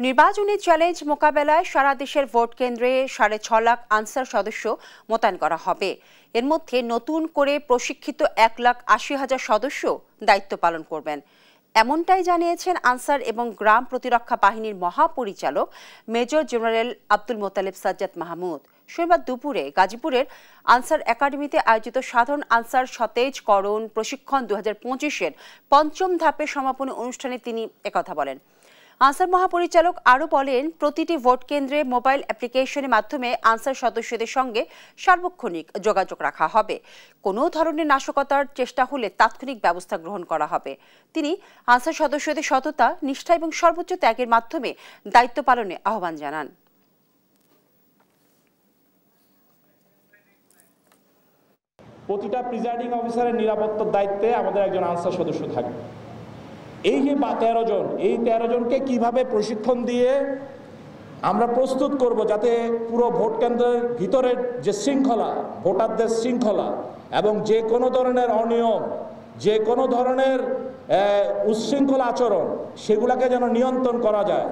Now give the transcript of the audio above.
নির্বাচনী চ্যালেঞ্জ মোকাবেলায় সারা দেশের ভোট কেন্দ্রে ৬.৫ লাখ আনসার সদস্য মোতায়েন করা হবে। এর মধ্যে নতুন করে প্রশিক্ষিত ১,৮০,০০০ সদস্য দায়িত্ব পালন করবেন। এমনটাই জানিয়েছেন আনসার এবং গ্রাম প্রতিরক্ষা বাহিনীর মহাপরিচালক মেজর জেনারেল আব্দুল মোতালেব সাজ্জাদ মাহমুদ। শনিবার দুপুরে গাজীপুরের আনসার একাডেমিতে আয়োজিত সাধারণ আনসার সতেজকরণ প্রশিক্ষণ ২০২৫-এর পঞ্চম ধাপের সমাপনী অনুষ্ঠানে তিনি একথা বলেন। আনসার মহাপরিচালক আরও বলেন, প্রতিটি ভোট কেন্দ্রে মোবাইল অ্যাপ্লিকেশনের মাধ্যমে আনসার সদস্যদের সঙ্গে সার্বক্ষণিক যোগাযোগ রাখা হবে। কোনো ধরনের নাশকতার চেষ্টা হলে তাৎক্ষণিক ব্যবস্থা গ্রহণ করা হবে। তিনি আনসার সদস্যদের সততা, নিষ্ঠা এবং সর্বোচ্চ ত্যাগের মাধ্যমে দায়িত্ব পালনে আহ্বান জানান। প্রতিটা প্রিজাইডিং অফিসারের নিরাপত্তার দায়িত্বে আমাদের একজন আনসার সদস্য থাকবে। এই যে 13 জন, এই 13 জনকে কিভাবে প্রশিক্ষণ দিয়ে আমরা প্রস্তুত করব যাতে পুরো ভোট কেন্দ্রের ভিতরের যে শৃঙ্খলা, ভোটারদের শৃঙ্খলা এবং যে কোনো ধরনের অনিয়ম, যে কোনো ধরনের উচ্ছৃঙ্খল আচরণ, সেগুলোকে যেন নিয়ন্ত্রণ করা যায়।